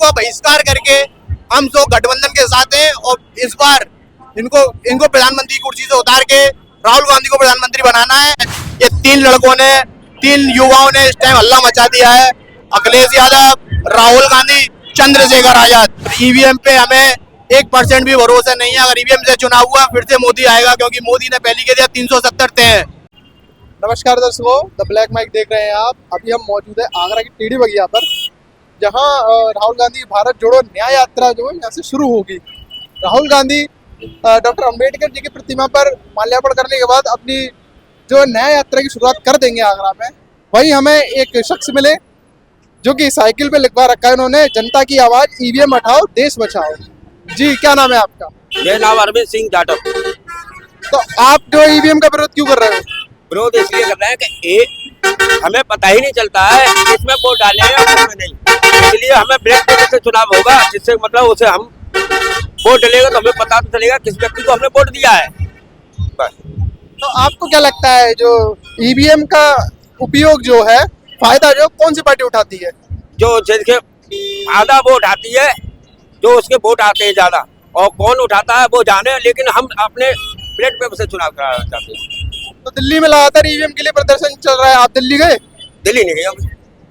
का बहिष्कार करके हम सब गठबंधन के साथ हैं और इस बार इनको प्रधानमंत्री कुर्सी से उतार के राहुल गांधी को प्रधानमंत्री बनाना है। ये तीन युवाओं ने इस टाइम हल्ला मचा दिया है। अखिलेश यादव, राहुल गांधी, चंद्रशेखर आजाद। ईवीएम पे हमें 1% भी भरोसा नहीं है। अगर ईवीएम से चुनाव हुआ फिर से मोदी आएगा, क्योंकि मोदी ने पहली कह दिया 370 तय है। नमस्कार दर्शकों, द ब्लैक माइक देख रहे हैं आप। अभी हम मौजूद है आगरा की टेढ़ी बगिया पर, जहां राहुल गांधी भारत जोड़ो न्याय यात्रा जो है यहाँ से शुरू होगी। राहुल गांधी डॉक्टर अंबेडकर जी की प्रतिमा पर माल्यार्पण करने के बाद अपनी जो न्याय यात्रा की शुरुआत कर देंगे आगरा में। वहीं हमें एक शख्स मिले जो कि साइकिल पे लिखवा रखा है उन्होंने, जनता की आवाज, ईवीएम हटाओ, देश बचाओ। जी, क्या नाम है आपका? मेरा नाम अरविंद सिंह जाटव। तो आप जो ईवीएम का विरोध क्यों कर रहे हो? विरोध इसलिए कर रहे हैं कि हमें पता ही नहीं चलता है किसमें वोट डाले या किसमें नहीं। इसलिए हमें ब्लैक पेपर से चुनाव होगा, जिससे मतलब उसे हम वोट डलेगा तो हमें पता तो चलेगा किस व्यक्ति को हमने वोट दिया है। बस। तो आपको क्या लगता है जो ईवीएम का उपयोग जो है, फायदा जो कौन सी पार्टी उठाती है? जो जिसके आधा वोट आती है, जो उसके वोट आते हैं ज्यादा, और कौन उठाता है वो जाने, लेकिन हम अपने ब्लैक पेपर से चुनाव कराना चाहते हैं। तो दिल्ली में लगातार ईवीएम के लिए प्रदर्शन चल रहा है, आप दिल्ली गए? दिल्ली नहीं गए हम,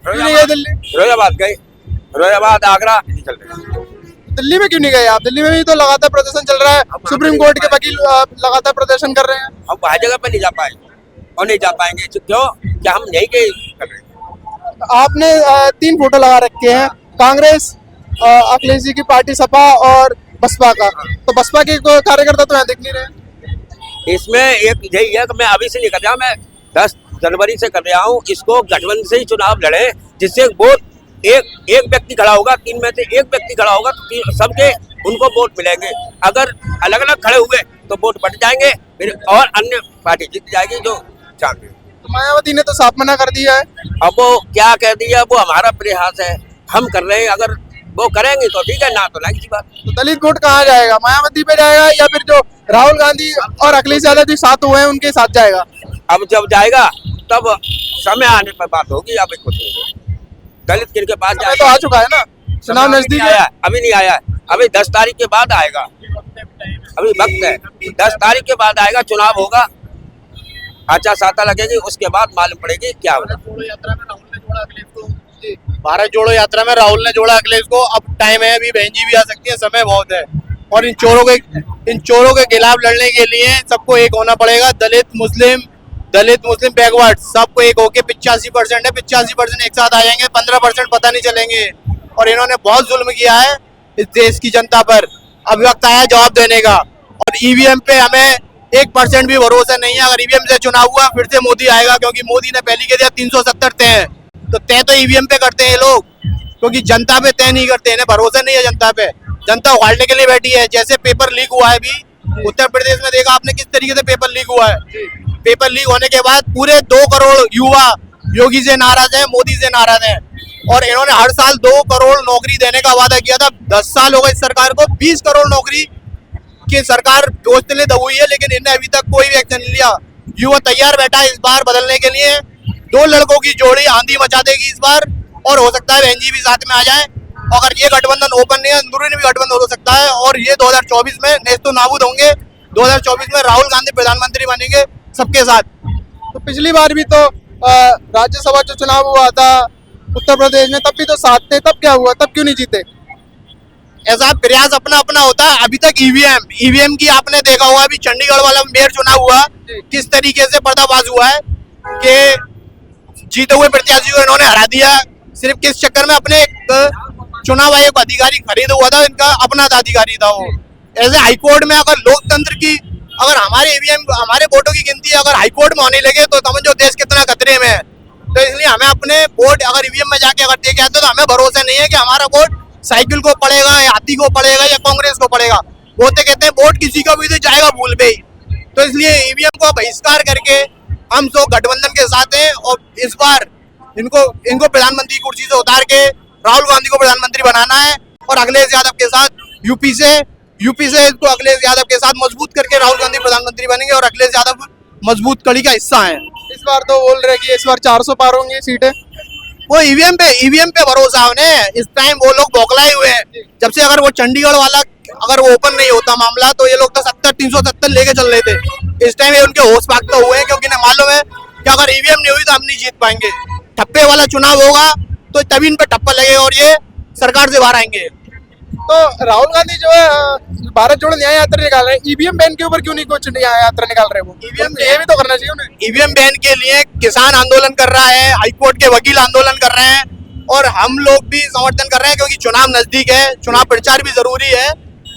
नहीं गए दिल्ली? फिरोजाबाद गए, फिरोजाबाद, आगरा नहीं चल रहे। दिल्ली में क्यों नहीं गए आप? दिल्ली में भी तो लगातार प्रदर्शन चल रहा है, सुप्रीम कोर्ट के वकील लगातार प्रदर्शन कर रहे हैं। हम हर जगह पर नहीं जा पाएंगे और नहीं जा पाएंगे। क्यों? क्या हम नहीं गए कर रहे। आपने 3 फोटो लगा रखे हैं, कांग्रेस, अखिलेश जी की पार्टी सपा और बसपा का। तो बसपा के कार्यकर्ता तो यहाँ दिख नहीं रहे। इसमें एक यही है कि मैं अभी से नहीं कर रहा, मैं 10 जनवरी से कर रहा हूँ। इसको गठबंधन से ही चुनाव लड़े, जिससे वोट एक व्यक्ति खड़ा होगा, 3 में से एक व्यक्ति खड़ा होगा तो सबके उनको वोट मिलेंगे। अगर अलग अलग खड़े हुए तो वोट बट जाएंगे, फिर और अन्य पार्टी जीत जाएगी जो चाहती है। मायावती ने तो साफ मना कर दिया है। अब वो क्या कह दिया, वो हमारा प्रयास है, हम कर रहे हैं। अगर वो करेंगे तो ठीक है, ना तो नहीं की बात। तो दलित वोट कहाँ जाएगा? मायावती पे जाएगा या फिर जो राहुल गांधी और अखिलेश यादव जी साथ हुए हैं उनके साथ जाएगा? अब जब जाएगा तब समय आने पर बात होगी। अभी कुछ नहीं, दलित किन पास जाएगा? तो आ चुका है ना, चुनाव नजदीक है। अभी नहीं आया, अभी 10 तारीख के बाद आएगा। अभी वक्त है, 10 तारीख के बाद आएगा, चुनाव होगा, आचार संहिता लगेगी, उसके बाद मालूम पड़ेगी क्या होगा। भारत जोड़ो यात्रा में राहुल ने जोड़ा अखिलेश को। अब टाइम है, अभी बहन जी भी आ सकती है, समय बहुत है। और इन चोरों के खिलाफ लड़ने के लिए सबको एक होना पड़ेगा। दलित मुस्लिम बैकवर्ड सबको एक होके 85% है, 85% एक साथ आ जाएंगे, 15% पता नहीं चलेंगे। और इन्होंने बहुत जुल्म किया है इस देश की जनता पर। अब वक्त आया जवाब देने का। और ईवीएम पे हमें 1% भी भरोसा नहीं है। अगर ईवीएम से चुनाव हुआ फिर से मोदी आएगा, क्योंकि मोदी ने पहली कह दिया 370 तय है। तो तय तो ईवीएम पे करते हैं लोग, क्योंकि जनता पे तय नहीं करते, इन्हें भरोसा नहीं है जनता पे। जनता उखाड़ने के लिए बैठी है। जैसे पेपर लीक हुआ है अभी उत्तर प्रदेश में, देखा आपने किस तरीके से पेपर लीक हुआ है। पेपर लीक होने के बाद पूरे 2 करोड़ युवा योगी से नाराज है, मोदी से नाराज है। और इन्होंने हर साल 2 करोड़ नौकरी देने का वादा किया था। 10 साल हो गए इस सरकार को, 20 करोड़ नौकरी की सरकार घोषणा तो हुई है, लेकिन इन्हें अभी तक कोई भी एक्शन नहीं लिया। युवा तैयार बैठा है इस बार बदलने के लिए। 2 लड़कों की जोड़ी आंधी मचा देगी इस बार, और हो सकता है बहन जी भी साथ में आ जाए। अगर ये गठबंधन ओपन नहीं है, अंदरूनी भी गठबंधन हो सकता है, और ये 2024 में नेस्तो नाबूद होंगे। 2024 में राहुल गांधी प्रधानमंत्री बनेंगे सबके साथ। तो पिछली बार भी तो राज्यसभा जो चुनाव हुआ था उत्तर प्रदेश में, तब भी तो साथ थे, तब क्या हुआ? तब क्यों नहीं जीते? ऐसा प्रयास अपना अपना होता है। अभी तक ईवीएम की आपने देखा होगा, अभी चंडीगढ़ वाला मेयर चुनाव हुआ, किस तरीके से पर्दाफाश हुआ है कि जीते हुए प्रत्याशी को इन्होंने हरा दिया। सिर्फ किस चक्कर में, अपने चुनाव आयोग अधिकारी खरीद हुआ था, इनका अपना अधिकारी था वो। ऐसे हाईकोर्ट में अगर लोकतंत्र की, अगर हमारे वोटों की गिनती अगर हाईकोर्ट में होने लगे तो समझो देश कितना खतरे में है। तो इसलिए हमें अपने वोट अगर ईवीएम में जाके अगर देके आते तो हमें भरोसा नहीं है कि हमारा वोट साइकिल को पड़ेगा या हाथी को पड़ेगा या कांग्रेस को पड़ेगा। वो तो कहते हैं वोट किसी का भी तो जाएगा भूल पे ही। तो इसलिए ईवीएम को बहिष्कार करके हम सब गठबंधन के साथ हैं और इस बार इनको प्रधानमंत्री कुर्सी से उतार के राहुल गांधी को प्रधानमंत्री बनाना है। और अखिलेश यादव के साथ यूपी से इसको अखिलेश यादव के साथ मजबूत करके राहुल गांधी प्रधानमंत्री बनेंगे और अखिलेश यादव मजबूत कड़ी का हिस्सा है। इस बार तो बोल रहे कि इस बार 400 पार होंगी सीटें। वो ईवीएम पे भरोसा है उन्हें। इस टाइम वो लोग बौखलाए हुए हैं। जब से अगर वो चंडीगढ़ वाला अगर वो ओपन नहीं होता मामला तो ये लोग तो 370 लेके चल रहे थे। इस टाइम ये उनके होश भागते हुए हैं, क्योंकि इन्हें मालूम है कि अगर ईवीएम नहीं हुई तो हम नहीं जीत पाएंगे। ठप्पे वाला चुनाव होगा तो तभी इन पे ठप्पा लगेगा और ये सरकार से बाहर आएंगे। तो राहुल गांधी जो है भारत जोड़ो न्याय यात्रा निकाल रहे हैं, ईवीएम बैन के ऊपर क्यों नहीं कुछ न्याय यात्रा निकाल रहे वो? ईवीएम ये भी तो करना चाहिए उन्हें। ईवीएम बैन के लिए किसान आंदोलन कर रहा है, हाईकोर्ट के वकील आंदोलन कर रहे हैं और हम लोग भी समर्थन कर रहे हैं, क्योंकि चुनाव नजदीक है, चुनाव प्रचार भी जरूरी है।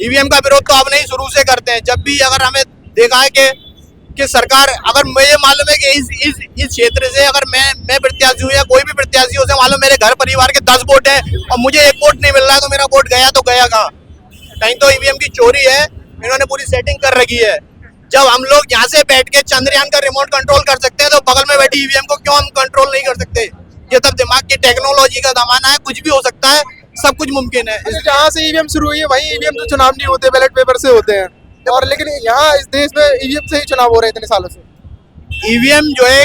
ईवीएम का विरोध तो अब नहीं शुरू से करते हैं। जब भी अगर हमें देखा है कि सरकार, अगर मुझे मालूम है कि इस क्षेत्र से अगर मैं प्रत्याशी हूँ या कोई भी प्रत्याशी हो, उसे मालूम मेरे घर परिवार के 10 वोट है और मुझे एक वोट नहीं मिल रहा है तो मेरा वोट गया तो गया कहाँ? कहीं तो ईवीएम की चोरी है। इन्होंने पूरी सेटिंग कर रखी है। जब हम लोग यहाँ से बैठ के चंद्रयान का रिमोट कंट्रोल कर सकते हैं तो बगल में बैठी ईवीएम को क्यों हम कंट्रोल नहीं कर सकते? ये तब दिमाग की टेक्नोलॉजी का जमाना है, कुछ भी हो सकता है, सब कुछ मुमकिन है। जहाँ से ईवीएम शुरू हुई है वहीं ईवीएम तो चुनाव नहीं होते, बैलेट पेपर से होते हैं। और लेकिन यहाँ इस देश में ईवीएम से ही चुनाव हो रहे हैं इतने सालों से। ईवीएम जो है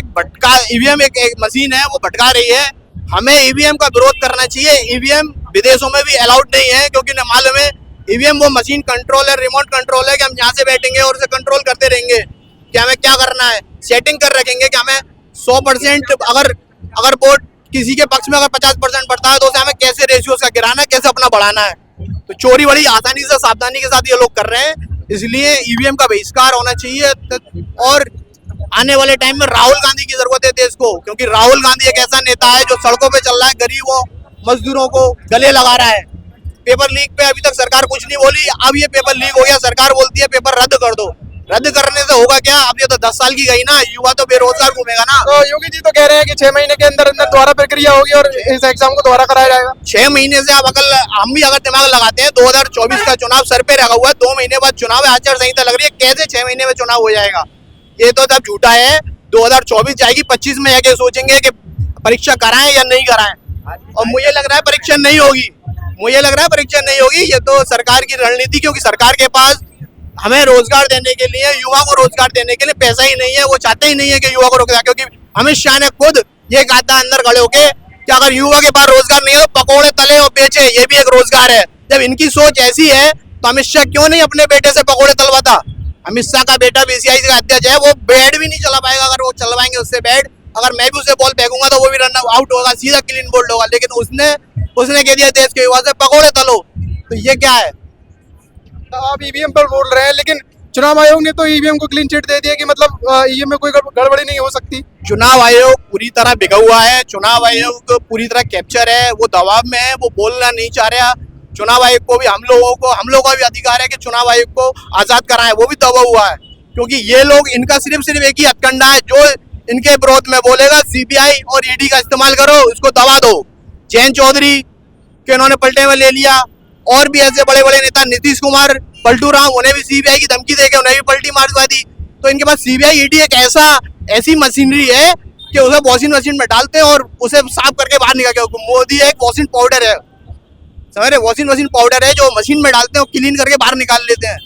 ईवीएम एक मशीन है, वो भटका रही है। हमें ईवीएम का विरोध करना चाहिए। ईवीएम विदेशों में भी अलाउड नहीं है, क्योंकि न मालूम है ईवीएम वो मशीन कंट्रोल है, रिमोट कंट्रोल है कि हम यहाँ से बैठेंगे और उसे कंट्रोल करते रहेंगे कि हमें क्या करना है। सेटिंग कर रखेंगे कि हमें 100% अगर वोट किसी के पक्ष में अगर 50% बढ़ता है तो उसे हमें कैसे रेशियो का गिराना है, कैसे अपना बढ़ाना है। तो चोरी बड़ी आसानी से, सावधानी के साथ ये लोग कर रहे हैं। इसलिए ईवीएम का बहिष्कार होना चाहिए। और आने वाले टाइम में राहुल गांधी की जरूरत है देश को, क्योंकि राहुल गांधी एक ऐसा नेता है जो सड़कों पे चल रहा है, गरीबों मजदूरों को गले लगा रहा है। पेपर लीक पे अभी तक सरकार कुछ नहीं बोली, अब ये पेपर लीक हो गया, सरकार बोलती है पेपर रद्द कर दो। रद्द करने से होगा क्या? अब ये तो 10 साल की गई ना, युवा तो बेरोजगार घूमेगा ना। तो योगी जी तो कह रहे हैं कि 6 महीने के अंदर अंदर दोबारा प्रक्रिया होगी और इस एग्जाम को दोबारा कराया जाएगा। 6 महीने से हम भी अगर दिमाग लगाते हैं, 2024 का चुनाव सर पे रखा हुआ है, 2 महीने बाद चुनाव है, आचार संहिता लग रही है, कैसे 6 महीने में चुनाव हो जाएगा? ये तो तब झूठा है। 2024 जाएगी, 25 में आके सोचेंगे कि परीक्षा कराएं या नहीं कराएं। और मुझे लग रहा है परीक्षा नहीं होगी, ये तो सरकार की रणनीति, क्योंकि सरकार के पास हमें रोजगार देने के लिए, युवा को रोजगार देने के लिए पैसा ही नहीं है। वो चाहते ही नहीं है कि युवा को रोजगार, क्योंकि अमित शाह ने खुद ये कहा था अंदर खड़े होके कि अगर युवा के पास रोजगार नहीं है तो पकौड़े तले और बेचे, ये भी एक रोजगार है। जब इनकी सोच ऐसी है तो अमित शाह क्यों नहीं अपने बेटे से पकौड़े तलवाता? अमित शाह का बेटा बीसीआई का अध्यक्ष है, वो बेड भी नहीं चला पाएगा। अगर वो चलवाएंगे उससे बेड, अगर मैं भी उसे बॉल फेंकूंगा तो वो भी रन आउट होगा, सीधा क्लीन बोल्ड होगा। लेकिन उसने कह दिया देश के युवा से पकौड़े तलो, तो ये क्या है? तो आप ईवीएम पर बोल रहे हैं, लेकिन चुनाव आयोग ने तो ईवीएम को क्लीन चिट दे दिया कि मतलब ईवीएम में कोई गड़बड़ी नहीं हो सकती। चुनाव आयोग पूरी तरह बिका हुआ है, चुनाव आयोग पूरी तरह कैप्चर है, वो दबाव में है, वो बोलना नहीं चाह रहा। चुनाव आयोग को भी हम लोगों का भी अधिकार है कि चुनाव आयोग को आजाद कराएं, वो भी दबा हुआ है। क्योंकि ये लोग, इनका सिर्फ एक ही हथकंडा है, जो इनके विरोध में बोलेगा सीबीआई और ईडी का इस्तेमाल करो, उसको दबा दो। जयंत चौधरी के इन्होंने पलटे में ले लिया, और भी ऐसे बड़े बड़े नेता, नीतीश कुमार, पलटू राम, उन्हें भी सीबीआई की धमकी देके उन्हें भी पलटी मारवा दी। तो इनके पास सीबीआई ईडी एक ऐसी मशीनरी है कि उसे वॉशिंग मशीन में डालते हैं और उसे साफ करके बाहर निकाल के, मोदी एक वॉशिंग पाउडर है, समझ रहे? वॉशिंग मशीन पाउडर है जो मशीन में डालते हैं और क्लीन करके बाहर निकाल लेते हैं।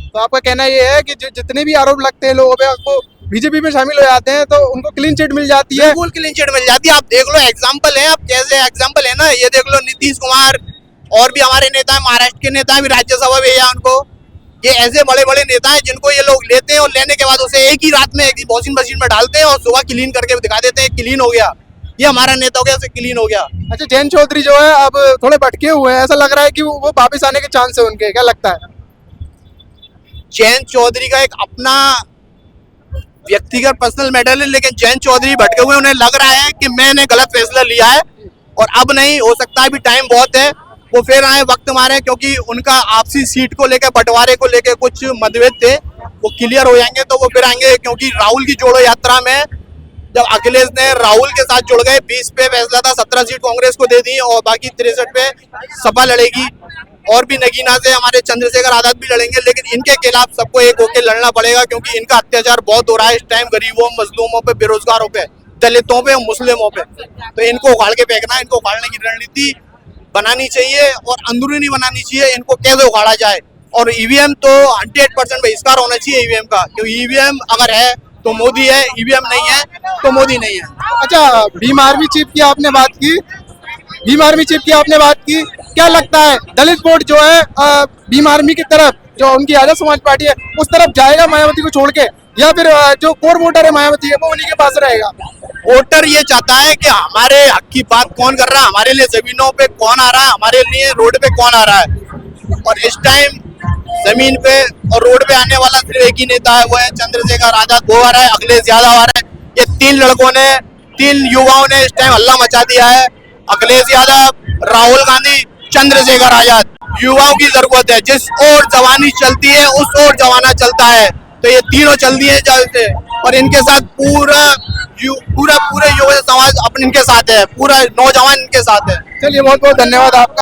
तो आपका कहना ये है कि जितने भी आरोप लगते हैं लोगों पे, आपको बीजेपी में शामिल हो जाते हैं तो उनको क्लीन चिट मिल जाती है। बिल्कुल क्लीन चिट मिल जाती है। आप देख लो, एग्जाम्पल है, आप जैसे एग्जाम्पल है ना, ये देख लो नीतीश कुमार, और भी हमारे नेता है, महाराष्ट्र के नेता भी राज्यसभा भेजा उनको। ये ऐसे बड़े बड़े नेता हैं जिनको ये लोग लेते हैं और लेने के बाद उसे एक ही रात में एक वॉशिंग मशीन में डालते हैं और सुबह क्लीन करके दिखा देते हैं, क्लीन हो गया, ये हमारा नेता हो गया, क्लीन हो गया। अच्छा, जयंत चौधरी जो है अब थोड़े भटके हुए हैं, ऐसा लग रहा है कि वो वापस आने के चांस है उनके, क्या लगता है? जयंत चौधरी का एक अपना व्यक्तिगत पर्सनल मैटर है, लेकिन जयंत चौधरी भटके हुए, उन्हें लग रहा है कि मैंने गलत फैसला लिया है और अब नहीं हो सकता, अभी टाइम बहुत है, वो फिर आए, वक्त मारे, क्योंकि उनका आपसी सीट को लेकर, बंटवारे को लेकर कुछ मतभेद थे, वो क्लियर हो जाएंगे तो वो फिर आएंगे। क्योंकि राहुल की जोड़ो यात्रा में जब अखिलेश ने राहुल के साथ जुड़ गए, 20 पे फैसला था, 17 सीट कांग्रेस को दे दी और बाकी 63 पे सपा लड़ेगी, और भी नगीना से हमारे चंद्रशेखर आजाद भी लड़ेंगे। लेकिन इनके खिलाफ सबको एक होकर लड़ना पड़ेगा, क्योंकि इनका अत्याचार बहुत हो रहा है इस टाइम, गरीबों, मजलूमों पे, बेरोजगारों पे, दलितों पे, मुस्लिमों पे। तो इनको उखाड़ के फेंकना, इनको उखाड़ने की रणनीति बनानी चाहिए और अंदरूनी बनानी चाहिए, इनको कैसे उखाड़ा जाए। और ईवीएम तो 100% बहिष्कार होना चाहिए ईवीएम का, क्योंकि ईवीएम अगर है तो मोदी है, ईवीएम नहीं है तो मोदी नहीं है। अच्छा, भीम आर्मी चीफ की आपने बात की, भीम आर्मी चीफ की आपने बात की, क्या लगता है दलित वोट जो है भीम आर्मी की तरफ, जो उनकी आजाद समाज पार्टी है उस तरफ जाएगा मायावती को छोड़ के, या फिर जो कोर वोटर है मायावती है वो उन्हीं के पास रहेगा? वोटर ये चाहता है कि हमारे हक की बात कौन कर रहा है, हमारे लिए जमीनों पे कौन आ रहा है, हमारे लिए रोड पे कौन आ रहा है। और इस टाइम जमीन पे और रोड पे आने वाला सिर्फ एक ही नेता है, वो है चंद्रशेखर आजाद। वो आ रहा है, अखिलेश यादव आ रहा है। ये तीन युवाओं ने इस टाइम हल्ला मचा दिया है। अखिलेश यादव, राहुल गांधी, चंद्रशेखर आजाद। युवाओं की जरूरत है, जिस ओर जवानी चलती है उस ओर जमाना चलता है। तो ये तीनों चल दिए जल्द से, और इनके साथ पूरे युवा समाज अपने इनके साथ है, पूरा नौजवान इनके साथ है। चलिए, बहुत बहुत धन्यवाद आपका।